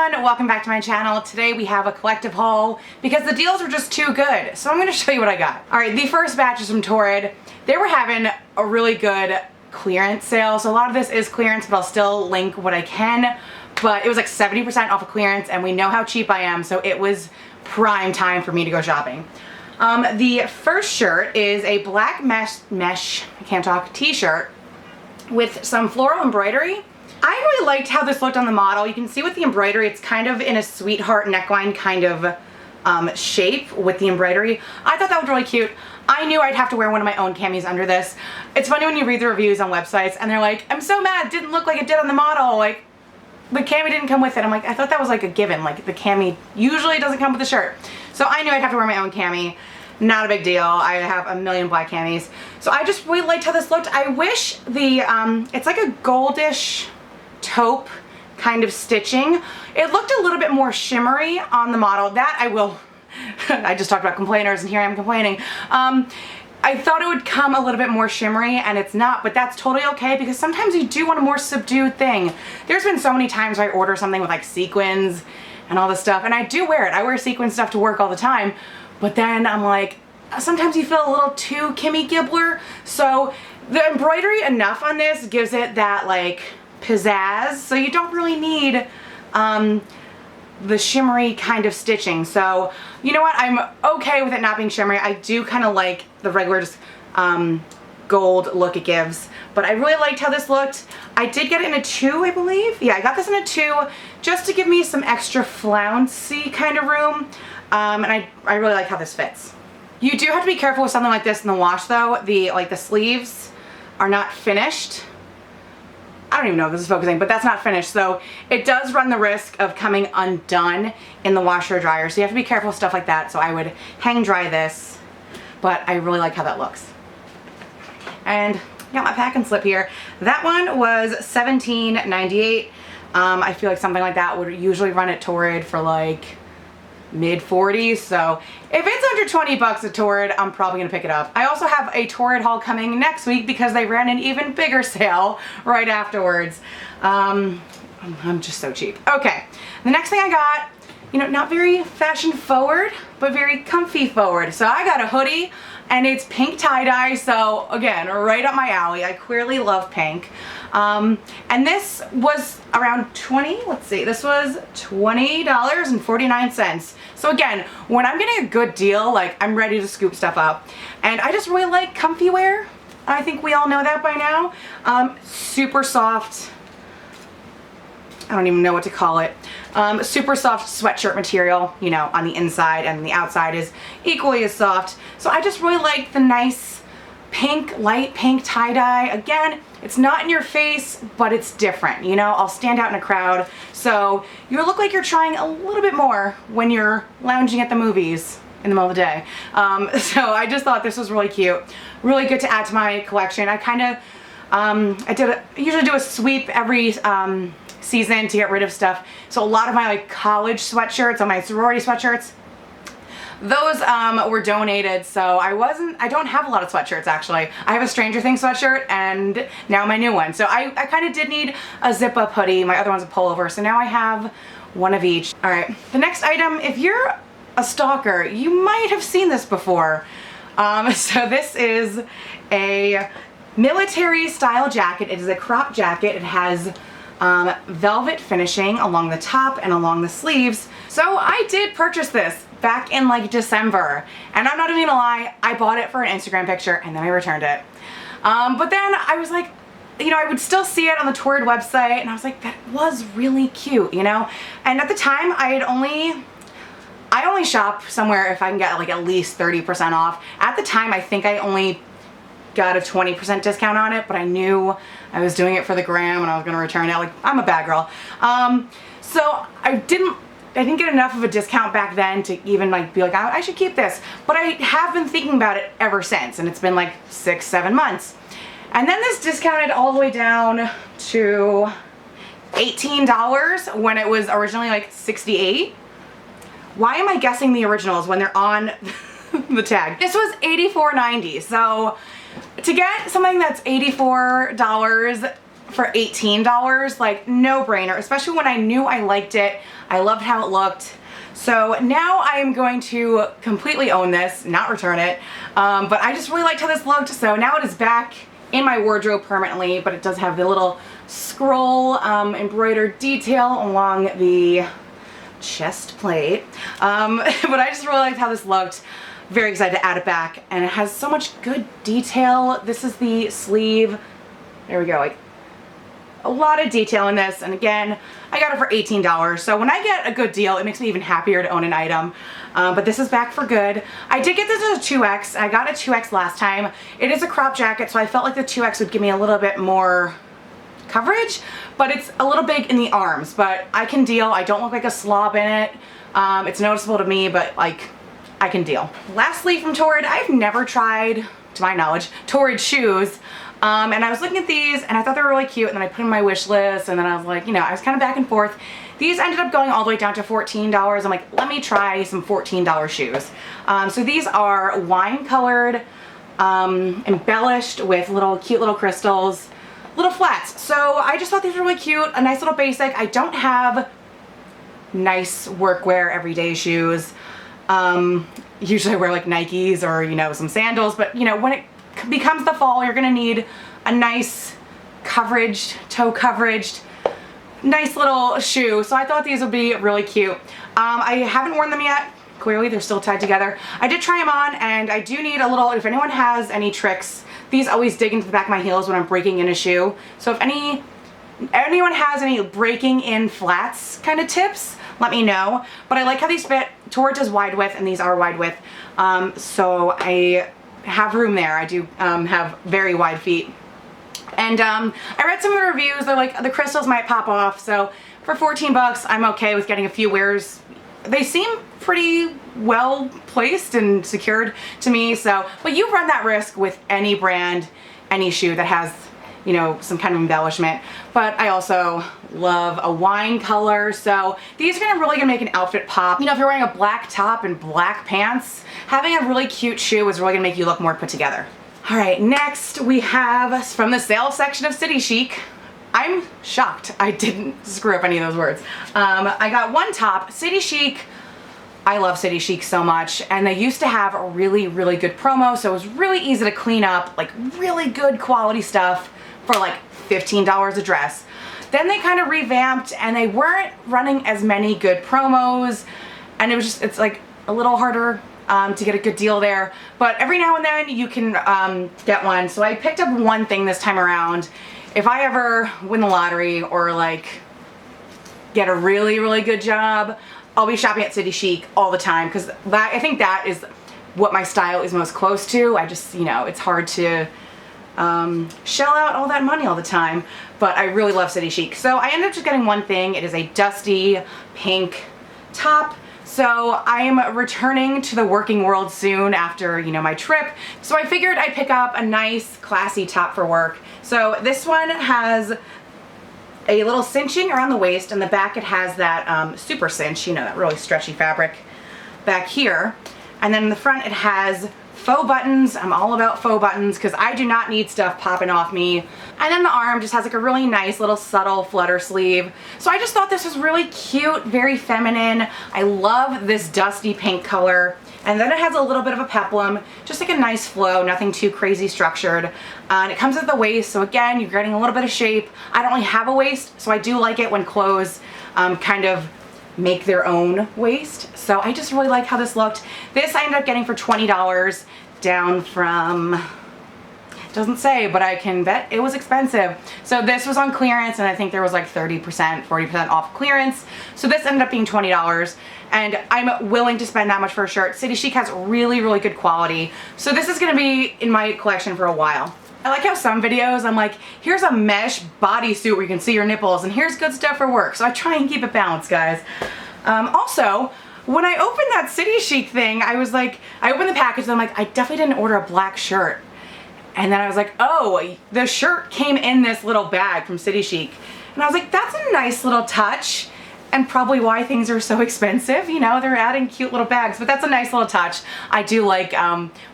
everyone, welcome back to my channel. Today we have a collective haul because the deals are just too good. So I'm going to show you what I got. Alright, the first batch is from Torrid. They were having a really good clearance sale. So a lot of this is clearance, but I'll still link what I can. But it was like 70% off of clearance and we know how cheap I am, so it was prime time for me to go shopping. The first shirt is a black mesh t-shirt with some floral embroidery. I really liked how this looked on the model. You can see with the embroidery, it's kind of in a sweetheart neckline kind of shape with the embroidery. I thought that was really cute. I knew I'd have to wear one of my own camis under this. It's funny when you read the reviews on websites and they're like, I'm so mad, it didn't look like it did on the model. Like, the cami didn't come with it. I'm like, I thought that was like a given. Like, the cami usually doesn't come with the shirt. So I knew I'd have to wear my own cami. Not a big deal. I have a million black camis. So I just really liked how this looked. I wish the, it's like a goldish taupe kind of stitching. It looked a little bit more shimmery on the model. That I will, I just talked about complainers and here I am complaining. I thought it would come a little bit more shimmery and it's not, but that's totally okay because sometimes you do want a more subdued thing. There's been so many times where I order something with like sequins and all this stuff, and I do wear it. I wear sequin stuff to work all the time, but then I'm like, sometimes you feel a little too Kimmy Gibbler. So the embroidery enough on this gives it that like pizzazz, so you don't really need the shimmery kind of stitching. So you know what, I'm okay with it not being shimmery. I do kind of like the regular just gold look it gives, but I really liked how this looked. I did get it in a 2, I believe. Yeah, I got this in a 2 just to give me some extra flouncy kind of room, and I really like how this fits. You do have to be careful with something like this in the wash though. The sleeves are not finished. I don't even know if this is focusing, but that's not finished. So it does run the risk of coming undone in the washer or dryer. So you have to be careful with stuff like that. So I would hang dry this, but I really like how that looks. And I got my pack and slip here. That one was $17.98. I feel like something like that would usually run at Torrid for like mid-40s, so if it's under 20 bucks at Torrid, I'm probably gonna pick it up. I also have a Torrid haul coming next week because they ran an even bigger sale right afterwards. I'm just so cheap. Okay, the next thing I got, you know, not very fashion forward, but very comfy forward. So I got a hoodie and it's pink tie-dye, so again, right up my alley. I clearly love pink. And this was around 20, let's see, this was $20.49. So again, when I'm getting a good deal, like I'm ready to scoop stuff up. And I just really like comfy wear. I think we all know that by now. Super soft, I don't even know what to call it. Super soft sweatshirt material, you know, on the inside, and the outside is equally as soft. So I just really like the nice pink, light pink tie-dye. Again, it's not in your face, but it's different, you know? I'll stand out in a crowd, so you look like you're trying a little bit more when you're lounging at the movies in the middle of the day. So I just thought this was really cute. Really good to add to my collection. I kind of, I usually do a sweep every season to get rid of stuff. So a lot of my like college sweatshirts, on my sorority sweatshirts, those were donated, so I don't have a lot of sweatshirts actually. I have a Stranger Things sweatshirt and now my new one. So I kind of did need a zip up hoodie. My other one's a pullover, so now I have one of each. All right, the next item, if you're a stalker, you might have seen this before. So this is a military style jacket. It is a crop jacket. It has velvet finishing along the top and along the sleeves. So I did purchase this back in like December, and I'm not even gonna lie, I bought it for an Instagram picture and then I returned it. But then I was like, you know, I would still see it on the Torrid website and I was like, that was really cute, you know? And at the time I only shop somewhere if I can get like at least 30% off. At the time I think I only got a 20% discount on it, but I knew I was doing it for the gram and I was gonna return it. Like, I'm a bad girl. So I didn't get enough of a discount back then to even like be like, I should keep this. But I have been thinking about it ever since, and it's been like 6-7 months. And then this discounted all the way down to $18 when it was originally like $68. Why am I guessing the originals when they're on the tag? This was $84.90. So to get something that's $84 for $18, like no brainer, especially when I knew I liked it. I loved how it looked. So now I am going to completely own this, not return it. But I just really liked how this looked. So now it is back in my wardrobe permanently, but it does have the little scroll embroidered detail along the chest plate. But I just really liked how this looked. Very excited to add it back, and it has so much good detail. This is the sleeve. There we go, like a lot of detail in this, and again, I got it for $18. So when I get a good deal, it makes me even happier to own an item. But this is back for good. I did get this as a 2X. I got a 2X last time. It is a crop jacket, so I felt like the 2X would give me a little bit more coverage, but it's a little big in the arms, but I can deal. I don't look like a slob in it. It's noticeable to me, but like, I can deal. Lastly from Torrid, I've never tried, to my knowledge, Torrid shoes. And I was looking at these and I thought they were really cute, and then I put them in my wish list, and then I was like, you know, I was kind of back and forth. These ended up going all the way down to $14. I'm like, let me try some $14 shoes. So these are wine colored, embellished with little cute little crystals, little flats. So I just thought these were really cute, a nice little basic. I don't have nice workwear everyday shoes. Usually I wear like Nikes or, you know, some sandals, but you know, when it becomes the fall, you're gonna need a nice coveraged, toe coveraged, nice little shoe. So I thought these would be really cute. I haven't worn them yet. Clearly they're still tied together. I did try them on, and I do need a little, if anyone has any tricks, these always dig into the back of my heels when I'm breaking in a shoe. So if anyone has any breaking in flats kind of tips, let me know. But I like how these fit. Torrid is wide width and these are wide width. So I have room there. I do have very wide feet. And I read some of the reviews. They're like, the crystals might pop off. So for 14 bucks, I'm okay with getting a few wears. They seem pretty well placed and secured to me. So, but you run that risk with any brand, any shoe that has, you know, some kind of embellishment. But I also love a wine color, so these are really gonna make an outfit pop. You know, if you're wearing a black top and black pants, having a really cute shoe is really gonna make you look more put together. All right, next we have from the sale section of City Chic. I'm shocked I didn't screw up any of those words. I got one top. City Chic, I love City Chic so much, and they used to have a really, really good promo, so it was really easy to clean up, like really good quality stuff for like $15 a dress. Then they kind of revamped, and they weren't running as many good promos, and it was just, it's like a little harder to get a good deal there. But every now and then you can get one. So I picked up one thing this time around. If I ever win the lottery or like get a really, really good job, I'll be shopping at City Chic all the time, because I think that is what my style is most close to. I just, you know, it's hard to shell out all that money all the time, but I really love City Chic. So I ended up just getting one thing. It is a dusty pink top. So I am returning to the working world soon after, you know, my trip. So I figured I'd pick up a nice classy top for work. So this one has a little cinching around the waist, and the back it has that super cinch, you know, that really stretchy fabric back here. And then in the front it has faux buttons. I'm all about faux buttons because I do not need stuff popping off me. And then the arm just has like a really nice little subtle flutter sleeve. So I just thought this was really cute, very feminine. I love this dusty pink color. And then it has a little bit of a peplum, just like a nice flow, nothing too crazy structured. And it comes at the waist, so again, you're getting a little bit of shape. I don't really have a waist, so I do like it when clothes kind of make their own waist. So I just really like how this looked. This I ended up getting for $20, down from, it doesn't say, but I can bet it was expensive. So this was on clearance, and I think there was like 30%, 40% off clearance. So this ended up being $20, and I'm willing to spend that much for a shirt. City Chic has really, really good quality. So this is gonna be in my collection for a while. I like how some videos I'm like, here's a mesh bodysuit where you can see your nipples, and here's good stuff for work. So I try and keep it balanced, guys. Also, when I opened that City Chic thing, I was like, I opened the package and I'm like, I definitely didn't order a black shirt. And then I was like, oh, the shirt came in this little bag from City Chic. And I was like, that's a nice little touch. and probably why things are so expensive. You know, they're adding cute little bags, but that's a nice little touch. I do like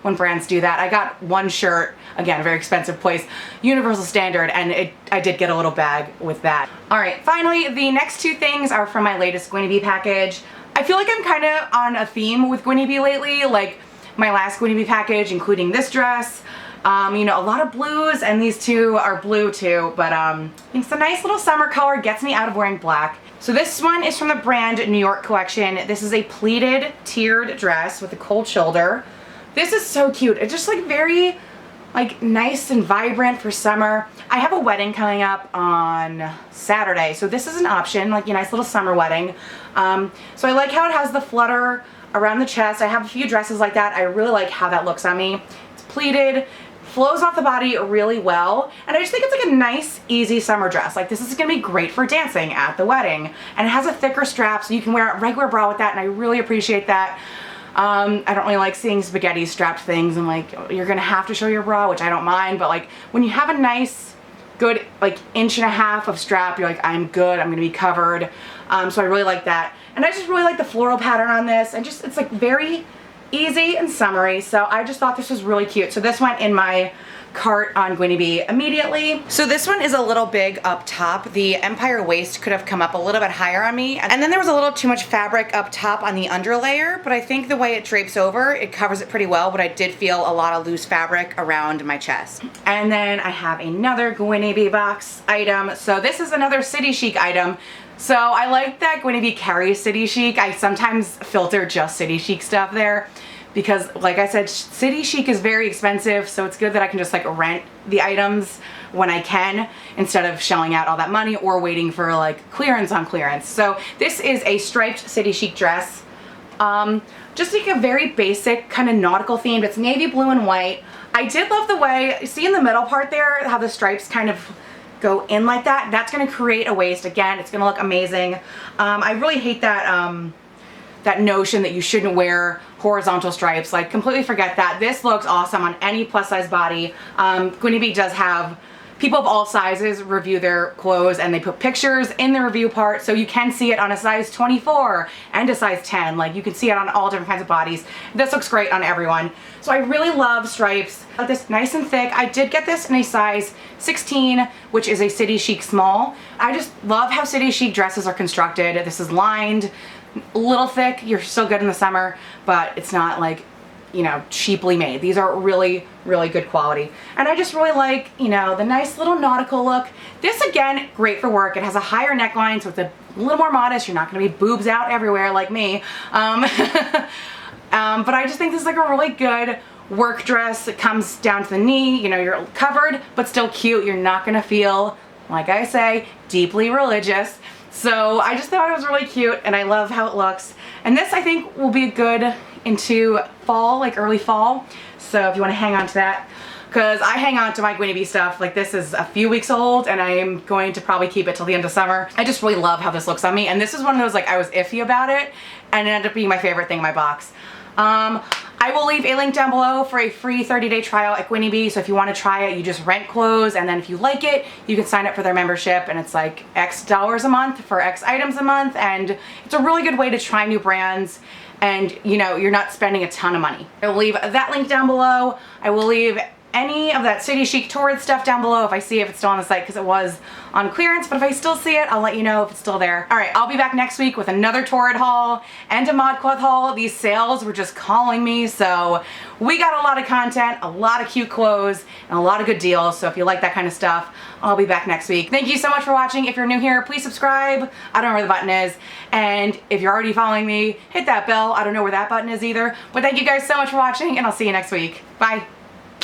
when brands do that. I got one shirt, again, a very expensive place, Universal Standard, and I did get a little bag with that. All right, finally, the next two things are from my latest Gwynnie Bee package. I feel like I'm kind of on a theme with Gwynnie Bee lately, like my last Gwynnie Bee package, including this dress. You know, a lot of blues, and these two are blue too, but I think it's a nice little summer color, gets me out of wearing black. So this one is from the brand New York collection. This is a pleated tiered dress with a cold shoulder. This is so cute. It's just like very like nice and vibrant for summer. I have a wedding coming up on Saturday, so this is an option, like a nice little summer wedding. So I like how it has the flutter around the chest. I have a few dresses like that. I really like how that looks on me. It's pleated, flows off the body really well, and I just think it's like a nice, easy summer dress. Like, this is gonna be great for dancing at the wedding, and it has a thicker strap, so you can wear a regular bra with that, and I really appreciate that. I don't really like seeing spaghetti strapped things, and like, you're gonna have to show your bra, which I don't mind, but like, when you have a nice, good, like, 1.5 inches of strap, you're like, I'm good, I'm gonna be covered. So I really like that. And I just really like the floral pattern on this, and just, it's like very easy and summery, so I just thought this was really cute. So this went in my cart on Gwynnie Bee immediately. So this one is a little big up top. The Empire waist could have come up a little bit higher on me, and then there was a little too much fabric up top on the underlayer, but I think the way it drapes over, it covers it pretty well, but I did feel a lot of loose fabric around my chest. And then I have another Gwynnie Bee box item. So this is another City Chic item. So I like that Gwynnie Bee carries City Chic. I sometimes filter just City Chic stuff there because, like I said, City Chic is very expensive, so it's good that I can just like rent the items when I can instead of shelling out all that money or waiting for like clearance on clearance. So this is a striped City Chic dress. Just like a very basic kind of nautical themed. It's navy blue and white. I did love the way, see in the middle part there, how the stripes kind of go in like that. That's going to create a waist. Again, it's going to look amazing. I really hate that that notion that you shouldn't wear horizontal stripes. Like, completely forget that. This looks awesome on any plus size body. Gwynnie Bee does have people of all sizes review their clothes, and they put pictures in the review part, so you can see it on a size 24 and a size 10. Like, you can see it on all different kinds of bodies. This looks great on everyone. So I really love stripes. I got this nice and thick. I did get this in a size 16, which is a City Chic small. I just love how City Chic dresses are constructed. This is lined, a little thick. You're still good in the summer, but it's not like, you know, cheaply made. These are really, really good quality. And I just really like, you know, the nice little nautical look. This, again, great for work. It has a higher neckline, so it's a little more modest. You're not gonna be boobs out everywhere like me. But I just think this is like a really good work dress. It comes down to the knee, you know, you're covered, but still cute. You're not gonna feel, like I say, deeply religious. So I just thought it was really cute, and I love how it looks. And this, I think, will be good into fall, like early fall. So if you want to hang on to that, because I hang on to my Gwynnie Bee stuff. Like, this is a few weeks old, and I am going to probably keep it till the end of summer. I just really love how this looks on me, and this is one of those, like, I was iffy about it, and it ended up being my favorite thing in my box. I will leave a link down below for a free 30-day trial at Gwynnie Bee, so if you want to try it, you just rent clothes, and then if you like it, you can sign up for their membership, and it's like X dollars a month for X items a month, and it's a really good way to try new brands, and, you know, you're not spending a ton of money. I will leave that link down below. I will leave any of that City Chic Torrid stuff down below if I see if it's still on the site, because it was on clearance, but if I still see it, I'll let you know if it's still there. All right, I'll be back next week with another Torrid haul and a ModCloth haul. These sales were just calling me, so we got a lot of content, a lot of cute clothes, and a lot of good deals, so if you like that kind of stuff, I'll be back next week. Thank you so much for watching. If you're new here, please subscribe. I don't know where the button is, and if you're already following me, hit that bell. I don't know where that button is either, but thank you guys so much for watching, and I'll see you next week. Bye.